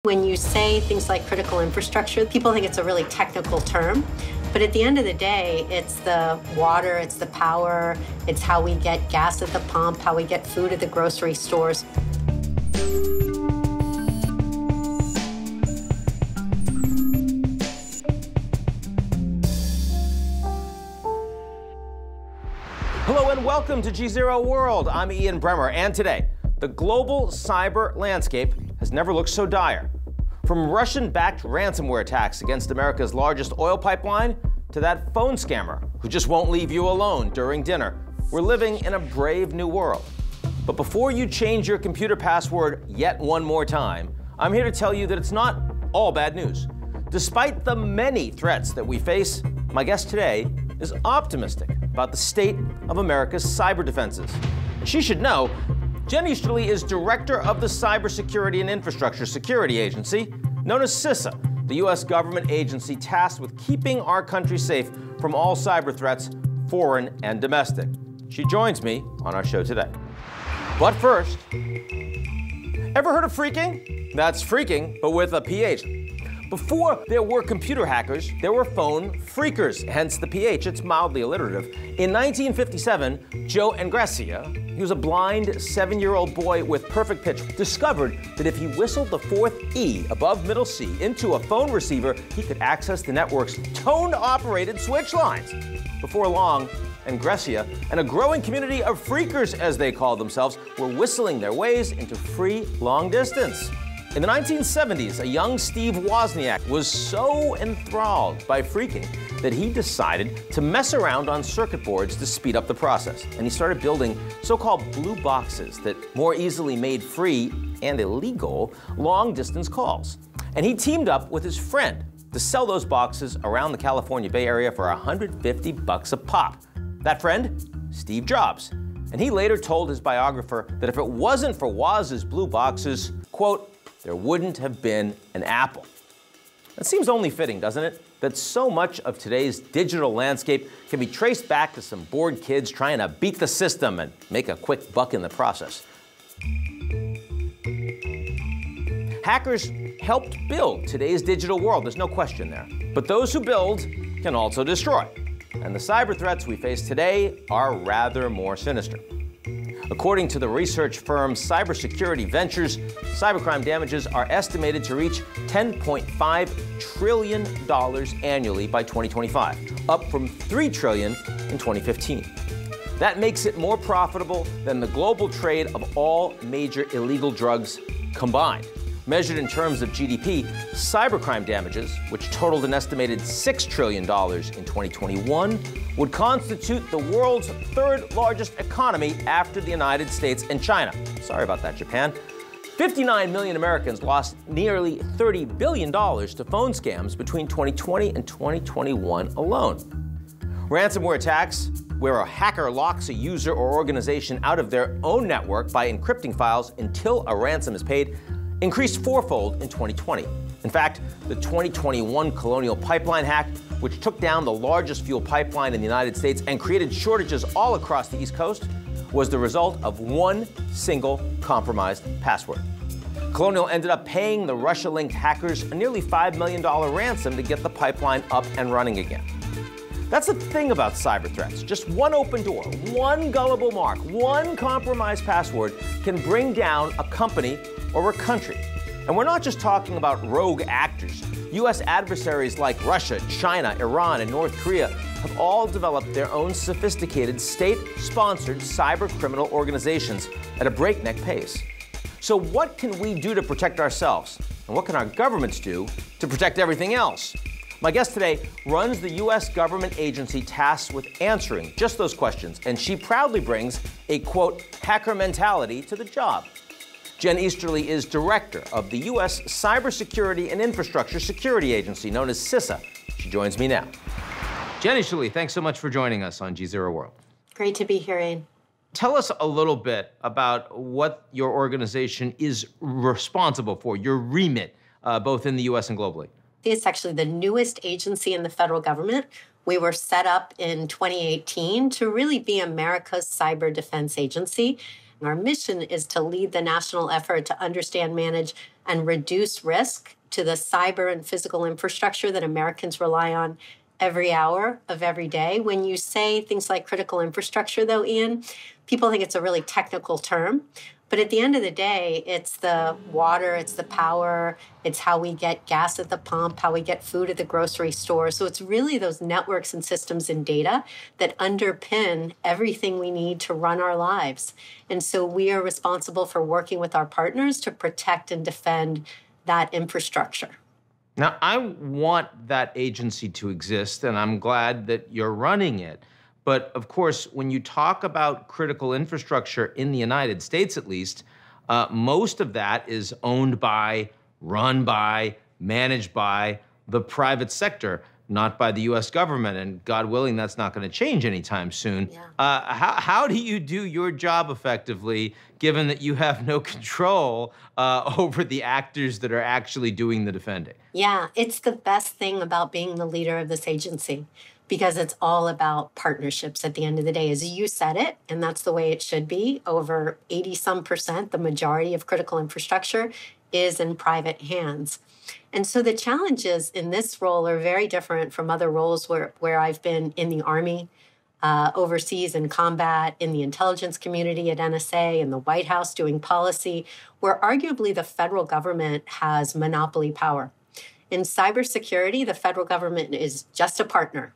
When you say things like critical infrastructure, people think it's a really technical term. But at the end of the day, it's the water, it's the power, it's how we get gas at the pump, how we get food at the grocery stores. Hello and welcome to GZERO World. I'm Ian Bremmer, and today, the global cyber landscape has never looked so dire. From Russian-backed ransomware attacks against America's largest oil pipeline to that phone scammer who just won't leave you alone during dinner, we're living in a brave new world. But before you change your computer password yet one more time, I'm here to tell you that it's not all bad news. Despite the many threats that we face, my guest today is optimistic about the state of America's cyber defenses. She should know, Jen Easterly is director of the Cybersecurity and Infrastructure Security Agency, known as CISA, the U.S. government agency tasked with keeping our country safe from all cyber threats, foreign and domestic. She joins me on our show today. But first, ever heard of phreaking? That's freaking, but with a PH. Before there were computer hackers, there were phone phreakers, hence the PH. It's mildly alliterative. In 1957, Joe Engressia, he was a blind 7-year-old boy with perfect pitch, discovered that if he whistled the fourth E above middle C into a phone receiver, he could access the network's tone-operated switch lines. Before long, Engressia and a growing community of phreakers, as they called themselves, were whistling their ways into free long distance. In the 1970s, a young Steve Wozniak was so enthralled by phreaking that he decided to mess around on circuit boards to speed up the process. And he started building so-called blue boxes that more easily made free and illegal long-distance calls. And he teamed up with his friend to sell those boxes around the California Bay Area for $150 a pop. That friend? Steve Jobs. And he later told his biographer that if it wasn't for Woz's blue boxes, quote, there wouldn't have been an Apple. It seems only fitting, doesn't it, that so much of today's digital landscape can be traced back to some bored kids trying to beat the system and make a quick buck in the process. Hackers helped build today's digital world, there's no question there. But those who build can also destroy. And the cyber threats we face today are rather more sinister. According to the research firm Cybersecurity Ventures, cybercrime damages are estimated to reach $10.5 trillion annually by 2025, up from $3 trillion in 2015. That makes it more profitable than the global trade of all major illegal drugs combined. Measured in terms of GDP, cybercrime damages, which totaled an estimated $6 trillion in 2021, would constitute the world's third largest economy after the United States and China. Sorry about that, Japan. 59 million Americans lost nearly $30 billion to phone scams between 2020 and 2021 alone. Ransomware attacks, where a hacker locks a user or organization out of their own network by encrypting files until a ransom is paid, increased fourfold in 2020. In fact, the 2021 Colonial Pipeline hack, which took down the largest fuel pipeline in the United States and created shortages all across the East Coast, was the result of one single compromised password. Colonial ended up paying the Russia-linked hackers a nearly $5 million ransom to get the pipeline up and running again. That's the thing about cyber threats. Just one open door, one gullible mark, one compromised password can bring down a company or a country. And we're not just talking about rogue actors. U.S. adversaries like Russia, China, Iran, and North Korea have all developed their own sophisticated state-sponsored cyber criminal organizations at a breakneck pace. So what can we do to protect ourselves? And what can our governments do to protect everything else? My guest today runs the U.S. government agency tasked with answering just those questions, and she proudly brings a, quote, hacker mentality to the job. Jen Easterly is director of the U.S. Cybersecurity and Infrastructure Security Agency, known as CISA. She joins me now. Jen Easterly, thanks so much for joining us on GZERO World. Great to be here, Ian. Tell us a little bit about what your organization is responsible for, your remit, both in the U.S. and globally. It's actually the newest agency in the federal government. We were set up in 2018 to really be America's cyber defense agency. And our mission is to lead the national effort to understand, manage, and reduce risk to the cyber and physical infrastructure that Americans rely on every hour of every day. When you say things like critical infrastructure, though, Ian, people think it's a really technical term. But at the end of the day, it's the water, it's the power, it's how we get gas at the pump, how we get food at the grocery store. So it's really those networks and systems and data that underpin everything we need to run our lives. And so we are responsible for working with our partners to protect and defend that infrastructure. Now, I want that agency to exist, and I'm glad that you're running it. But of course, when you talk about critical infrastructure in the United States, at least, most of that is owned by, run by, managed by the private sector, not by the U.S. government. And God willing, that's not going to change anytime soon. Yeah. How do you do your job effectively, given that you have no control over the actors that are actually doing the defending? Yeah, it's the best thing about being the leader of this agency, because it's all about partnerships at the end of the day. As you said it, and that's the way it should be, over 80-some%, the majority of critical infrastructure is in private hands. And so the challenges in this role are very different from other roles where I've been in the Army, overseas in combat, in the intelligence community at NSA, in the White House doing policy, where arguably the federal government has monopoly power. In cybersecurity, the federal government is just a partner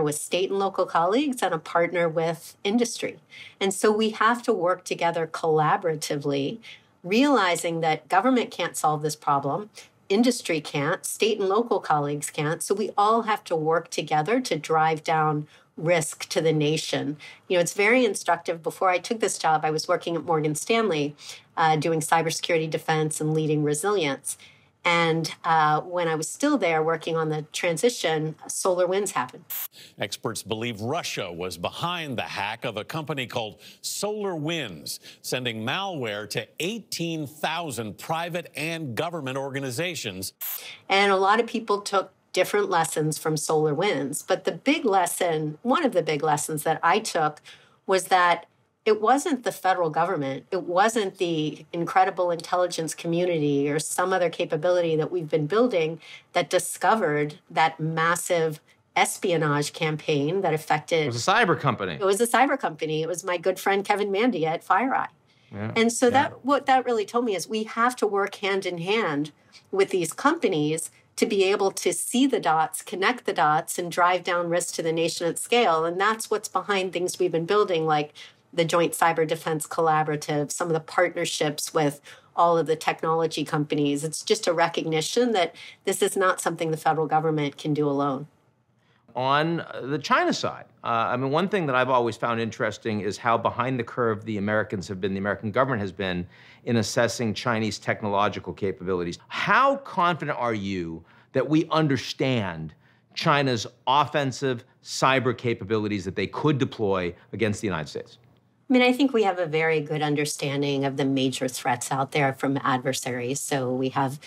with state and local colleagues, and a partner with industry. And so we have to work together collaboratively, realizing that government can't solve this problem, industry can't, state and local colleagues can't. So we all have to work together to drive down risk to the nation. You know, it's very instructive. Before I took this job, I was working at Morgan Stanley, doing cybersecurity defense and leading resilience. And when I was still there working on the transition, solar winds happened. Experts believe Russia was behind the hack of a company called Solar Winds, sending malware to 18,000 private and government organizations. And a lot of people took different lessons from Solar Winds. But the big lesson, one of the big lessons that I took, was that it wasn't the federal government, it wasn't the incredible intelligence community or some other capability that we've been building that discovered that massive espionage campaign that affected... It was a cyber company. It was a cyber company. It was my good friend Kevin Mandy at FireEye. Yeah. And so what that really told me is we have to work hand in hand with these companies to be able to see the dots, connect the dots, and drive down risk to the nation at scale. And that's what's behind things we've been building, like the Joint Cyber Defense Collaborative, some of the partnerships with all of the technology companies. It's just a recognition that this is not something the federal government can do alone. On the China side, one thing that I've always found interesting is how behind the curve the American government has been in assessing Chinese technological capabilities. How confident are you that we understand China's offensive cyber capabilities that they could deploy against the United States? I think we have a very good understanding of the major threats out there from adversaries. So we have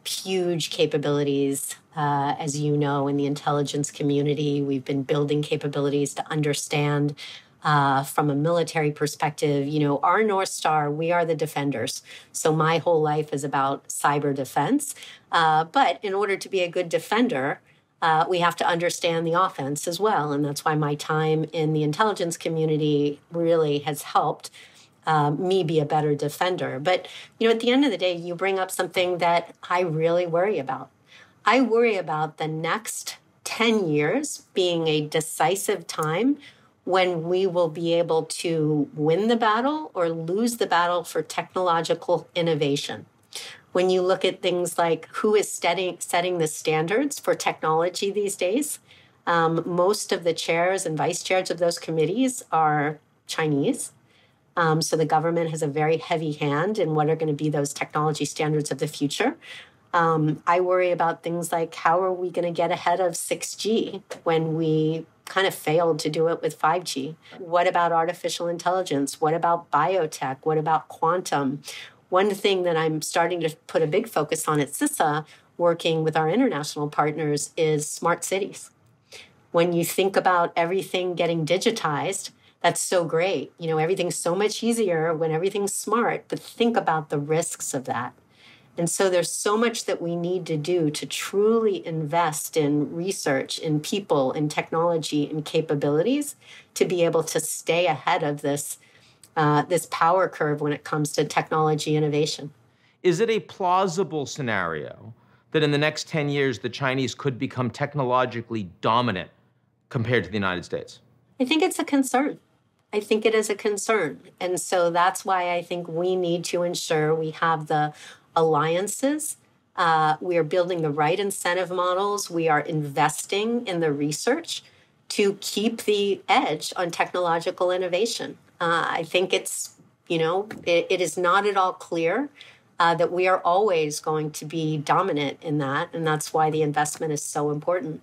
huge capabilities, as you know, in the intelligence community. We've been building capabilities to understand from a military perspective. You know, our North Star, we are the defenders. So my whole life is about cyber defense. But in order to be a good defender, we have to understand the offense as well. And that's why my time in the intelligence community really has helped me be a better defender. But, you know, at the end of the day, you bring up something that I really worry about. I worry about the next 10 years being a decisive time when we will be able to win the battle or lose the battle for technological innovation. When you look at things like who is setting the standards for technology these days, most of the chairs and vice chairs of those committees are Chinese. So the government has a very heavy hand in what are going to be those technology standards of the future. I worry about things like how are we going to get ahead of 6G when we kind of failed to do it with 5G? What about artificial intelligence? What about biotech? What about quantum? One thing that I'm starting to put a big focus on at CISA, working with our international partners, is smart cities. When you think about everything getting digitized, that's so great. You know, everything's so much easier when everything's smart, but think about the risks of that. And so there's so much that we need to do to truly invest in research, in people, in technology, in capabilities to be able to stay ahead of this power curve when it comes to technology innovation. Is it a plausible scenario that in the next 10 years, the Chinese could become technologically dominant compared to the United States? I think it's a concern. I think it is a concern. And so that's why I think we need to ensure we have the alliances. We are building the right incentive models. We are investing in the research to keep the edge on technological innovation. I think it's, it is not at all clear that we are always going to be dominant in that. And that's why the investment is so important.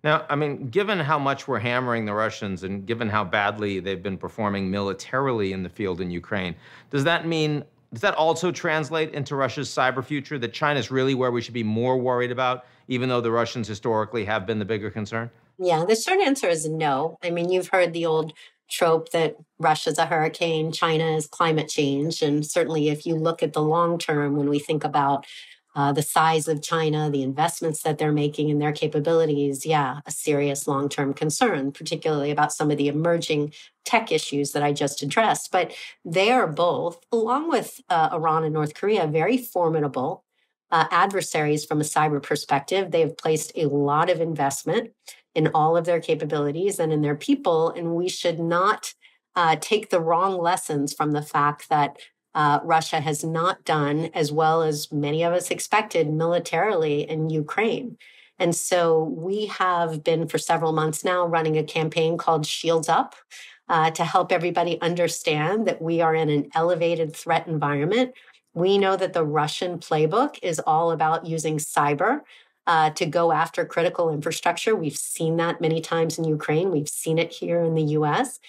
Now, I mean, given how much we're hammering the Russians and given how badly they've been performing militarily in the field in Ukraine, does that also translate into Russia's cyber future, that China's really where we should be more worried about, even though the Russians historically have been the bigger concern? Yeah, the short answer is no. I mean, you've heard the old trope that Russia's a hurricane, China is climate change. And certainly if you look at the long term, when we think about the size of China, the investments that they're making in their capabilities, a serious long-term concern, particularly about some of the emerging tech issues that I just addressed. But they are both, along with Iran and North Korea, very formidable adversaries from a cyber perspective. They have placed a lot of investment in all of their capabilities and in their people, and we should not take the wrong lessons from the fact that Russia has not done as well as many of us expected militarily in Ukraine. And so we have been for several months now running a campaign called Shields Up to help everybody understand that we are in an elevated threat environment. We know that the Russian playbook is all about using cyber to go after critical infrastructure. We've seen that many times in Ukraine. We've seen it here in the US.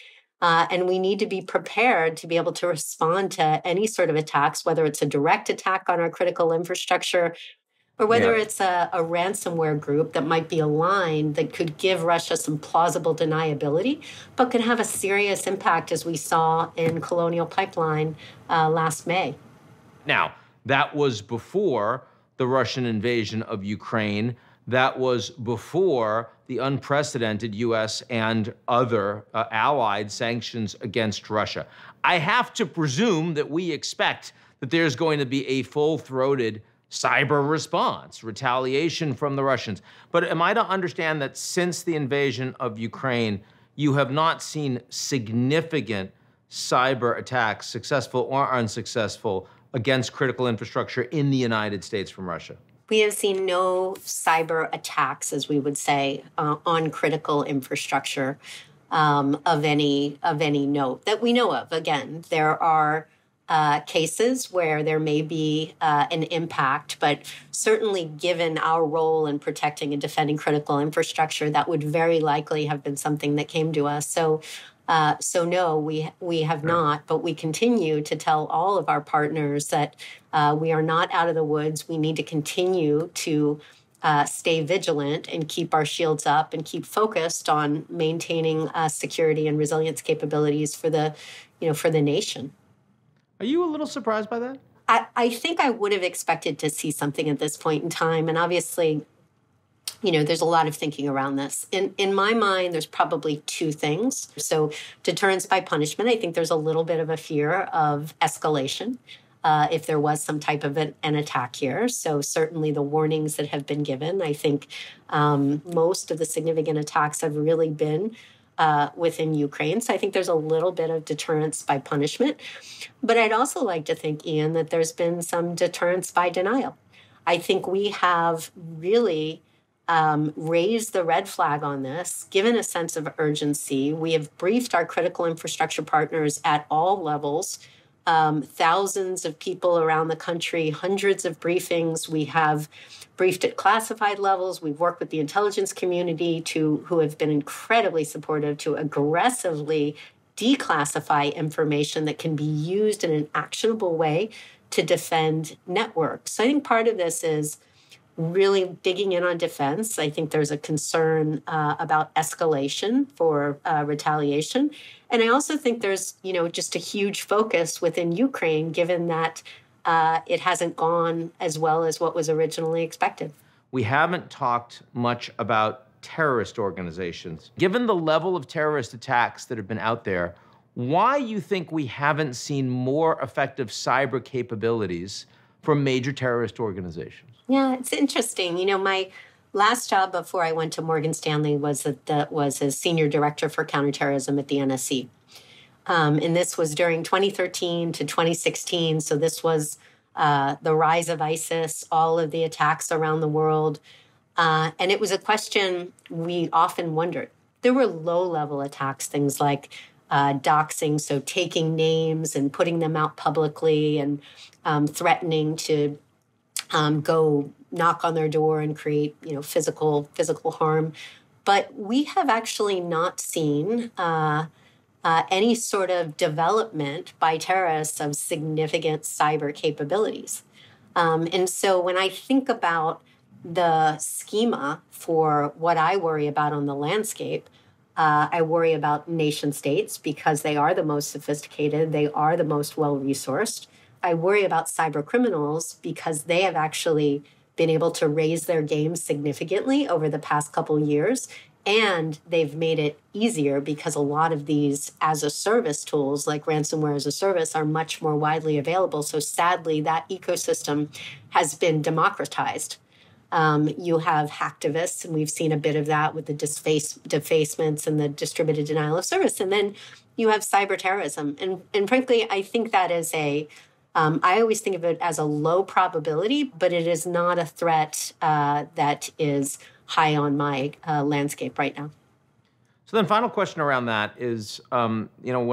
And we need to be prepared to be able to respond to any sort of attacks, whether it's a direct attack on our critical infrastructure or whether it's a ransomware group that might be aligned that could give Russia some plausible deniability, but can have a serious impact, as we saw in Colonial Pipeline last May. Now, that was before the Russian invasion of Ukraine. That was before the unprecedented U.S. and other allied sanctions against Russia. I have to presume that we expect that there's going to be a full-throated cyber response, retaliation from the Russians. But am I to understand that since the invasion of Ukraine, you have not seen significant cyber attacks, successful or unsuccessful, against critical infrastructure in the United States from Russia? We have seen no cyber attacks, as we would say, on critical infrastructure of any note that we know of. Again, there are cases where there may be an impact, but certainly given our role in protecting and defending critical infrastructure, that would very likely have been something that came to us. So no, we have not, but we continue to tell all of our partners that we are not out of the woods. We need to continue to stay vigilant and keep our shields up and keep focused on maintaining security and resilience capabilities for the nation. Are you a little surprised by that? I think I would have expected to see something at this point in time, and obviously, there's a lot of thinking around this. In my mind, there's probably two things. So deterrence by punishment, I think there's a little bit of a fear of escalation if there was some type of an attack here. So certainly the warnings that have been given, I think most of the significant attacks have really been within Ukraine. So I think there's a little bit of deterrence by punishment. But I'd also like to think, Ian, that there's been some deterrence by denial. I think we have really raised the red flag on this, given a sense of urgency. We have briefed our critical infrastructure partners at all levels, thousands of people around the country, hundreds of briefings. We have briefed at classified levels. We've worked with the intelligence community who have been incredibly supportive to aggressively declassify information that can be used in an actionable way to defend networks. So I think part of this is really digging in on defense. I think there's a concern about escalation for retaliation. And I also think there's, just a huge focus within Ukraine, given that it hasn't gone as well as what was originally expected. We haven't talked much about terrorist organizations. Given the level of terrorist attacks that have been out there, why you think we haven't seen more effective cyber capabilities from major terrorist organizations? Yeah, it's interesting. You know, my last job before I went to Morgan Stanley was as senior director for counterterrorism at the NSC. And this was during 2013 to 2016. So this was the rise of ISIS, all of the attacks around the world. And it was a question we often wondered. There were low-level attacks, things like doxing, so taking names and putting them out publicly and threatening to go knock on their door and create, physical harm. But we have actually not seen any sort of development by terrorists of significant cyber capabilities. And so when I think about the schema for what I worry about on the landscape, I worry about nation states because they are the most sophisticated, they are the most well-resourced. I worry about cyber criminals because they have actually been able to raise their game significantly over the past couple of years. And they've made it easier because a lot of these as-a-service tools, like ransomware as a service, are much more widely available. So sadly, that ecosystem has been democratized. You have hacktivists, and we've seen a bit of that with the defacements and the distributed denial of service. And then you have cyber terrorism. And frankly, I think that is I always think of it as a low probability, but it is not a threat that is high on my landscape right now. So then final question around that is, when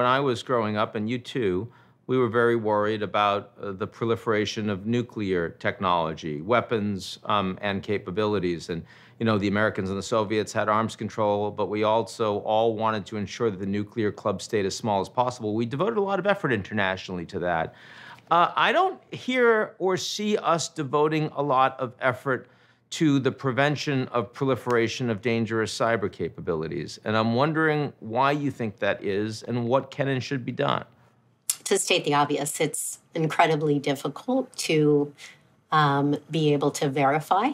I was growing up, and you too, we were very worried about the proliferation of nuclear technology, weapons, and capabilities. And, the Americans and the Soviets had arms control, but we also all wanted to ensure that the nuclear club stayed as small as possible. We devoted a lot of effort internationally to that. I don't hear or see us devoting a lot of effort to the prevention of proliferation of dangerous cyber capabilities. And I'm wondering why you think that is and what can and should be done. To state the obvious, it's incredibly difficult to be able to verify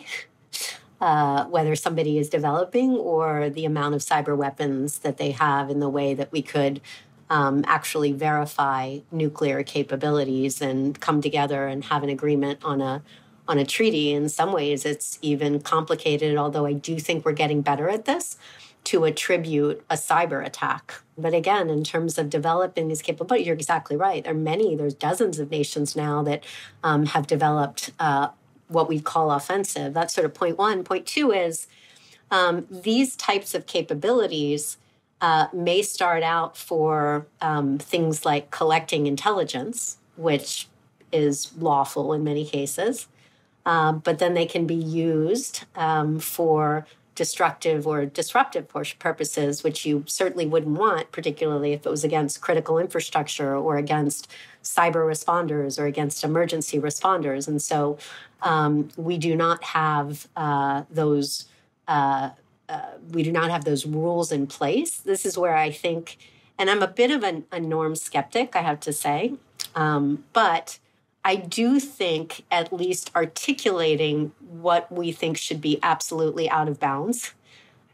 whether somebody is developing or the amount of cyber weapons that they have in the way that we could actually verify nuclear capabilities and come together and have an agreement on a treaty. In some ways, it's even complicated, although I do think we're getting better at this, to attribute a cyber attack. But again, in terms of developing these capabilities, you're exactly right. There's dozens of nations now that have developed what we call offensive. That's sort of point one. Point two is these types of capabilities may start out for things like collecting intelligence, which is lawful in many cases. But then they can be used for destructive or disruptive purposes, which you certainly wouldn't want, particularly if it was against critical infrastructure or against cyber responders or against emergency responders. And so we do not have those rules in place. This is where I think, and I'm a bit of a norm skeptic, I have to say, but I do think at least articulating what we think should be absolutely out of bounds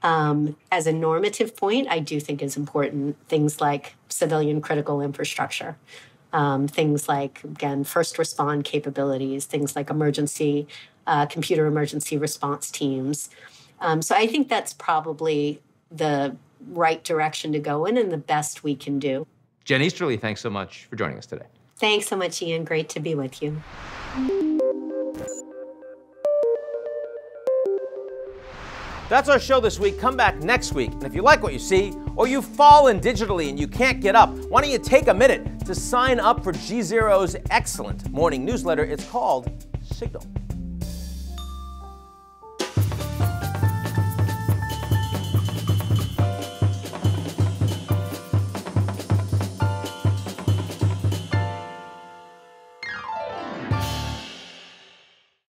as a normative point, I do think is important. Things like civilian critical infrastructure, things like, again, first respond capabilities, things like computer emergency response teams. So I think that's probably the right direction to go in and the best we can do. Jen Easterly, thanks so much for joining us today. Thanks so much, Ian. Great to be with you. That's our show this week. Come back next week. And if you like what you see, or you've fallen digitally and you can't get up, why don't you take a minute to sign up for GZERO's excellent morning newsletter? It's called Signal.